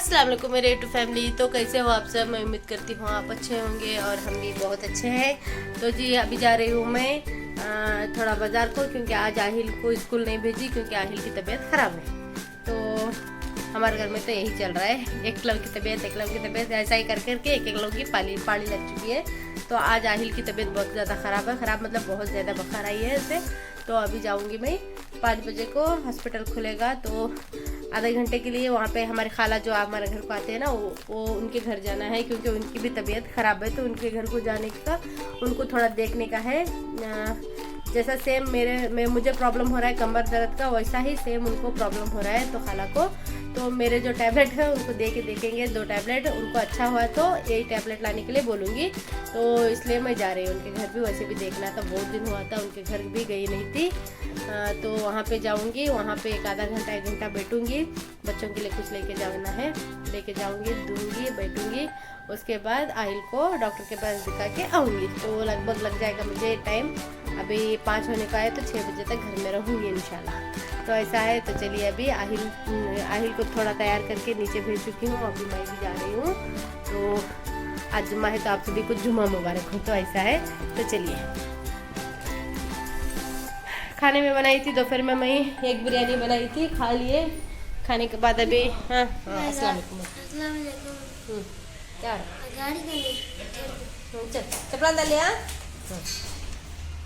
अस्सलाम वालेकुम मेरे यूट्यूब फैमिली। तो कैसे हो आप सब? मैं उम्मीद करती हूँ आप अच्छे होंगे और हम भी बहुत अच्छे हैं। तो जी अभी जा रही हूँ मैं थोड़ा बाज़ार को, क्योंकि आज आहिल को स्कूल नहीं भेजी क्योंकि आहिल की तबीयत ख़राब है। तो हमारे घर में तो यही चल रहा है, एक लोग की तबीयत ऐसा ही कर करके एक लोग की पानी लग चुकी है। तो आज आहिल की तबीयत बहुत ज़्यादा ख़राब है, ख़राब मतलब बहुत ज़्यादा बुखार आई है इसे। तो अभी जाऊँगी मैं 5 बजे को, हॉस्पिटल खुलेगा तो आधे घंटे के लिए वहाँ पे हमारे खाला जो हमारे घर को आते हैं ना, वो उनके घर जाना है, क्योंकि उनकी भी तबीयत ख़राब है। तो उनके घर को जाने का, उनको थोड़ा देखने का है। जैसा सेम मुझे प्रॉब्लम हो रहा है कमर दर्द का, वैसा ही सेम उनको प्रॉब्लम हो रहा है तो खाला को। तो मेरे जो टैबलेट है उनको दे के देखेंगे 2 टैबलेट, उनको अच्छा हुआ तो यही टैबलेट लाने के लिए बोलूँगी। तो इसलिए मैं जा रही हूँ उनके घर भी, वैसे भी देखना था, बहुत दिन हुआ था उनके घर भी गई नहीं थी। तो वहाँ पे जाऊँगी, वहाँ पे एक आधा घंटा 1 घंटा बैठूँगी, बच्चों के लिए कुछ लेके जाना है, लेके जाऊँगी, दूँगी, बैठूँगी। उसके बाद आहिल को डॉक्टर के पास दिखा के आऊँगी। तो लगभग लग जाएगा मुझे टाइम, अभी 5 होने का है तो 6 बजे तक घर में रहूँगी इंशाल्लाह। तो ऐसा है। तो चलिए अभी आहिल को थोड़ा तैयार करके नीचे भेज चुकी हूँ, अभी मैं भी जा रही हूँ। तो आज जुम्मा है तो आप सभी को जुम्मा मुबारक हो। तो ऐसा है। तो चलिए, खाने में बनाई थी दोपहर में मैं एक बिरयानी बनाई थी, खा लिए। खाने के बाद अभी अस्सलाम वालेकुम। क्या चल चपला डाल लिया।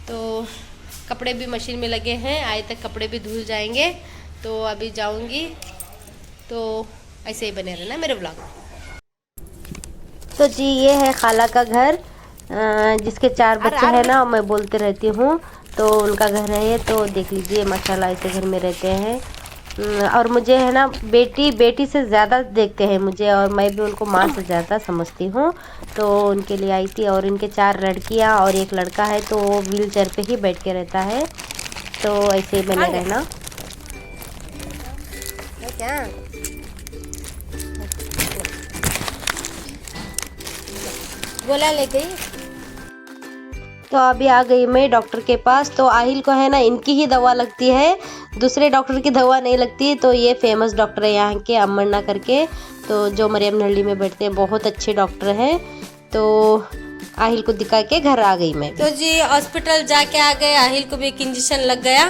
तो कपड़े भी मशीन में लगे हैं, आए तक कपड़े भी धुल जाएंगे। तो अभी जाऊंगी। तो ऐसे ही बने रहना मेरे ब्लॉग में। तो जी ये है खाला का घर, जिसके 4 बच्चे हैं ना, मैं बोलते रहती हूँ। तो उनका घर है ये, तो देख लीजिए माशाल्लाह ऐसे घर में रहते हैं। और मुझे है ना बेटी से ज़्यादा देखते हैं मुझे, और मैं भी उनको माँ से ज़्यादा समझती हूँ। तो उनके लिए आई थी। और इनके 4 लड़कियाँ और 1 लड़का है, तो वो व्हील चेयर पे ही बैठ के रहता है। तो ऐसे ही बने रहना क्या। गोला ले गई। तो अभी आ गई मैं डॉक्टर के पास। तो आहिल को है ना इनकी ही दवा लगती है, दूसरे डॉक्टर की दवा नहीं लगती। तो ये फेमस डॉक्टर है यहाँ के, अमरना करके, तो जो मरियम नहली में बैठते हैं, बहुत अच्छे डॉक्टर हैं। तो आहिल को दिखा के घर आ गई मैं। तो जी हॉस्पिटल जाके आ गए, आहिल को भी एक इंजेक्शन लग गया।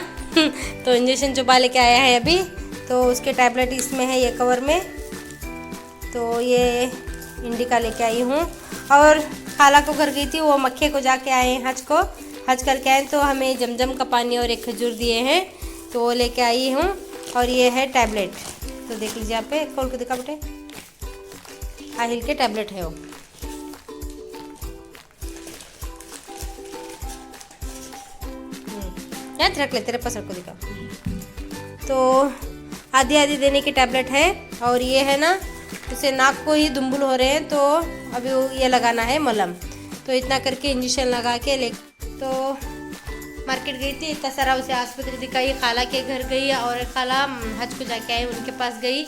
तो इंजेक्शन चुबा लेके आया है अभी। तो उसके टैबलेट इसमें है ये कवर में। तो ये इंडिका लेके आई हूँ। और खाला को घर गई थी, वो मक्खे को जाके आए हैं, हज करके आए। तो हमें जमजम का पानी और एक खजूर दिए हैं, तो वो लेके आई हूँ। और ये है टैबलेट, तो देख लीजिए, आप पे खोल के दिखा बेटे, आहिल के टैबलेट है वो। रख ले, तेरे पास रख को दिखा। तो आधी देने की टैबलेट है। और ये है ना, उसे नाक को ही दुम्बुल हो रहे हैं, तो अभी ये लगाना है मलहम। तो इतना करके इंजेक्शन लगा के ले। तो मार्केट गई थी, इतना सारा उसे आस्पत्रि दिखाई, खाला के घर गई, और खाला हज को जाके आई, उनके पास गई।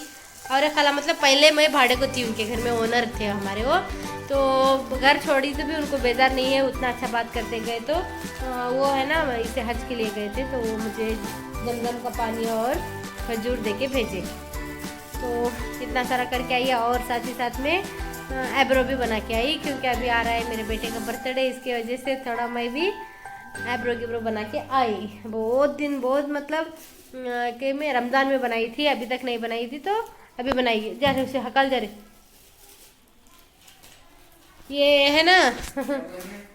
और खाला मतलब पहले मैं भाड़े को थी उनके घर में, ओनर थे हमारे वो। तो घर छोड़ी तो भी उनको बेजार नहीं है, उतना अच्छा बात करते गए। तो वो है ना इसे हज के लिए गए थे, तो वो मुझे जमजम का पानी और खजूर दे के भेजे। तो इतना सारा करके आई, और साथ ही साथ में आईब्रो भी बना के आई, क्योंकि अभी आ रहा है मेरे बेटे का बर्थडे, इसकी वजह से थोड़ा मैं भी आईब्रो बना के आई। बहुत मतलब कि मैं रमज़ान में बनाई थी, अभी तक नहीं बनाई थी, तो अभी बनाई। जा रहे उसे हकल जा रहे। ये है ना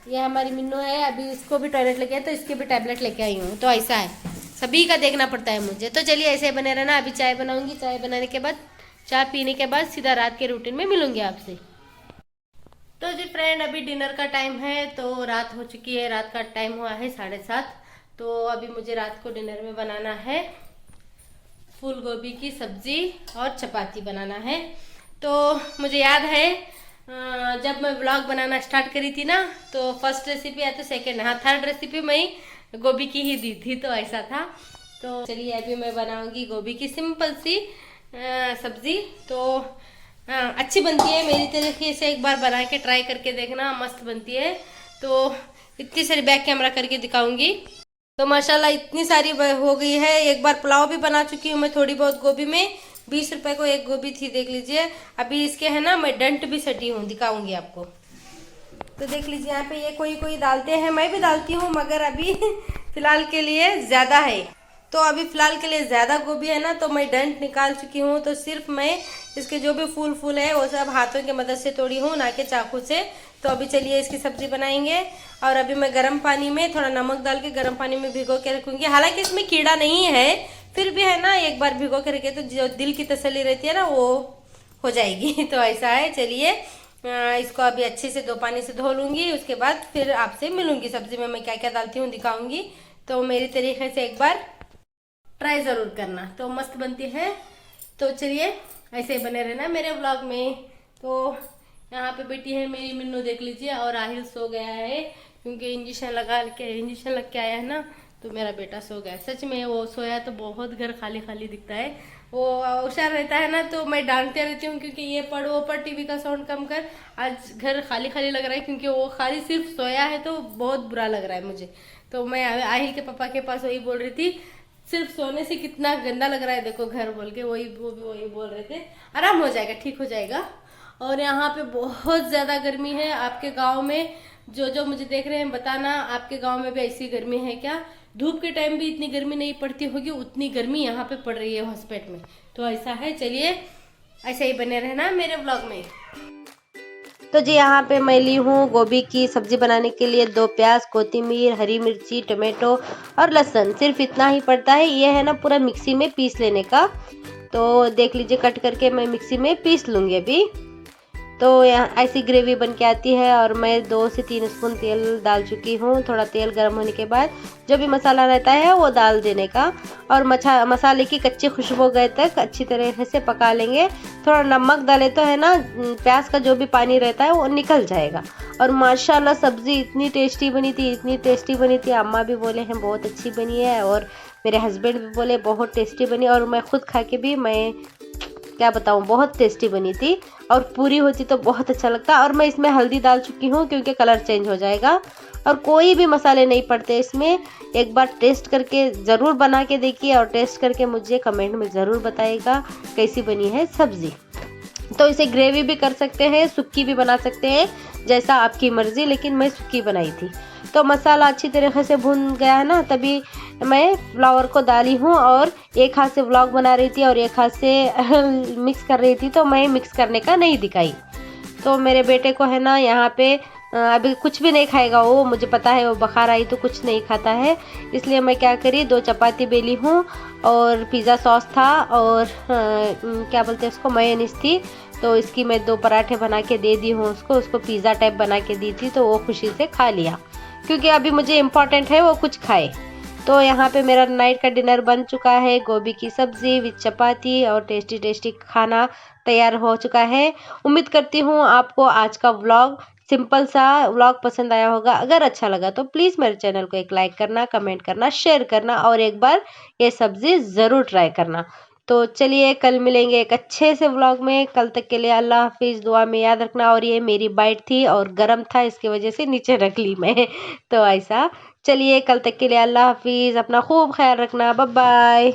ये हमारी मिन्नू है, अभी इसको भी टॉयलेट लेके आए, तो इसके भी टैबलेट लेके आई हूँ। तो ऐसा है, सभी का देखना पड़ता है मुझे। तो चलिए ऐसे बने रहना। अभी चाय बनाऊंगी, चाय बनाने के बाद, चाय पीने के बाद सीधा रात के रूटीन में मिलूंगी आपसे। तो जी फ्रेंड, अभी डिनर का टाइम है, तो रात हो चुकी है, रात का टाइम हुआ है 7:30। तो अभी मुझे रात को डिनर में बनाना है फूल गोभी की सब्जी और चपाती बनाना है। तो मुझे याद है जब मैं व्लॉग बनाना स्टार्ट करी थी ना, तो फर्स्ट रेसिपी या तो सेकेंड, हाँ 3rd रेसिपी मैं गोभी की ही दी थी, तो ऐसा था। तो चलिए अभी मैं बनाऊंगी गोभी की सिंपल सी सब्जी। तो अच्छी बनती है, मेरी तरीके से एक बार बना के ट्राई करके देखना, मस्त बनती है। तो इतनी सारी बैक कैमरा करके दिखाऊंगी। तो माशाल्लाह इतनी सारी हो गई है। एक बार पुलाव भी बना चुकी हूँ मैं थोड़ी बहुत गोभी में, 20 रुपए को एक गोभी थी, देख लीजिए। अभी इसके है ना मैं डंट भी सटी हूँ, दिखाऊंगी आपको। तो देख लीजिए यहाँ पे ये कोई कोई डालते हैं, मैं भी डालती हूँ, मगर अभी फिलहाल के लिए ज़्यादा है। तो अभी फिलहाल के लिए ज़्यादा गोभी है ना, तो मैं डंट निकाल चुकी हूँ। तो सिर्फ मैं इसके जो भी फूल फूल है वो सब हाथों की मदद से तोड़ी हूँ, ना कि चाकू से। तो अभी चलिए इसकी सब्जी बनाएंगे। और अभी मैं गर्म पानी में थोड़ा नमक डाल के गर्म पानी में भिगो के रखूँगी। हालांकि इसमें कीड़ा नहीं है, फिर भी है ना एक बार भिगो के रखे तो जो दिल की तसल्ली रहती है ना वो हो जाएगी। तो ऐसा है। चलिए इसको अभी अच्छे से 2 पानी से धो लूँगी, उसके बाद फिर आपसे मिलूँगी। सब्जी में मैं क्या क्या डालती हूँ दिखाऊँगी। तो मेरी तरीके से एक बार ट्राई ज़रूर करना, तो मस्त बनती है। तो चलिए ऐसे ही बने रहना मेरे ब्लॉग में। तो यहाँ पे बेटी है मेरी मिन्नू, देख लीजिए। और आहिल सो गया है, क्योंकि इंजेक्शन लग के आया है ना, तो मेरा बेटा सो गया। सच में वो सोया तो बहुत घर खाली खाली दिखता है। वो होशियार रहता है ना, तो मैं डांटते रहती हूँ, क्योंकि ये पढ़ वो पढ़, टीवी का साउंड कम कर। आज घर खाली खाली लग रहा है, क्योंकि वो खाली सिर्फ सोया है, तो बहुत बुरा लग रहा है मुझे। तो मैं आहिल के पापा के पास वही बोल रही थी, सिर्फ सोने से कितना गंदा लग रहा है देखो घर, बोल के वो भी वही बोल रहे थे। आराम हो जाएगा, ठीक हो जाएगा। और यहाँ पे बहुत ज़्यादा गर्मी है। आपके गांव में जो मुझे देख रहे हैं बताना, आपके गांव में भी ऐसी गर्मी है क्या? धूप के टाइम भी इतनी गर्मी नहीं पड़ती होगी, उतनी गर्मी यहाँ पे पड़ रही है हॉस्पिटल में। तो ऐसा है। चलिए ऐसे ही बने रहना मेरे ब्लॉग में। तो जी यहाँ पे मैं ली हूँ गोभी की सब्जी बनाने के लिए 2 प्याज, कोथिमीर, हरी मिर्ची, टमाटो और लहसुन। सिर्फ इतना ही पड़ता है। ये है ना पूरा मिक्सी में पीस लेने का। तो देख लीजिए कट करके मैं मिक्सी में पीस लूँगी अभी। तो यहाँ ऐसी ग्रेवी बन के आती है। और मैं 2 से 3 स्पून तेल डाल चुकी हूँ। थोड़ा तेल गर्म होने के बाद जो भी मसाला रहता है वो डाल देने का, और मसाले की कच्ची खुशबू गए तक अच्छी तरह से पका लेंगे। थोड़ा नमक डाले तो है ना प्याज का जो भी पानी रहता है वो निकल जाएगा। और माशाल्लाह सब्जी इतनी टेस्टी बनी थी, इतनी टेस्टी बनी थी। अम्मा भी बोले हैं बहुत अच्छी बनी है, और मेरे हस्बैंड भी बोले बहुत टेस्टी बनी। और मैं खुद खा के भी मैं क्या बताऊँ, बहुत टेस्टी बनी थी। और पूरी होती तो बहुत अच्छा लगता। और मैं इसमें हल्दी डाल चुकी हूँ, क्योंकि कलर चेंज हो जाएगा। और कोई भी मसाले नहीं पड़ते इसमें। एक बार टेस्ट करके ज़रूर बना के देखिए, और टेस्ट करके मुझे कमेंट में ज़रूर बताइएगा कैसी बनी है सब्ज़ी। तो इसे ग्रेवी भी कर सकते हैं, सुक्की भी बना सकते हैं, जैसा आपकी मर्ज़ी। लेकिन मैं सुक्की बनाई थी। तो मसाला अच्छी तरीके से भुन गया है ना, तभी मैं फ्लावर को डाली हूँ। और एक हाथ से व्लॉग बना रही थी और एक हाथ से मिक्स कर रही थी, तो मैं मिक्स करने का नहीं दिखाई। तो मेरे बेटे को है ना यहाँ पे अभी कुछ भी नहीं खाएगा वो, मुझे पता है। वो बुखार आई तो कुछ नहीं खाता है, इसलिए मैं क्या करी 2 चपाती बेली हूँ। और पिज़्ज़ा सॉस था, और क्या बोलते हैं उसको, मेयोनीज थी। तो इसकी मैं 2 पराठे बना के दे दी हूँ उसको पिज़्ज़ा टाइप बना के दी थी। तो वो खुशी से खा लिया, क्योंकि अभी मुझे इम्पॉर्टेंट है वो कुछ खाए। तो यहाँ पे मेरा नाइट का डिनर बन चुका है। गोभी की सब्जी विद चपाती और टेस्टी टेस्टी खाना तैयार हो चुका है। उम्मीद करती हूँ आपको आज का व्लॉग, सिंपल सा व्लॉग पसंद आया होगा। अगर अच्छा लगा तो प्लीज़ मेरे चैनल को एक लाइक करना, कमेंट करना, शेयर करना, और एक बार ये सब्ज़ी ज़रूर ट्राई करना। तो चलिए कल मिलेंगे एक अच्छे से व्लॉग में। कल तक के लिए अल्लाह हाफिज़, दुआ में याद रखना। और ये मेरी बाइट थी और गर्म था, इसकी वजह से नीचे रख ली मैं। तो ऐसा। चलिए कल तक के लिए अल्लाह हाफिज़, अपना खूब ख्याल रखना, बाय बाय।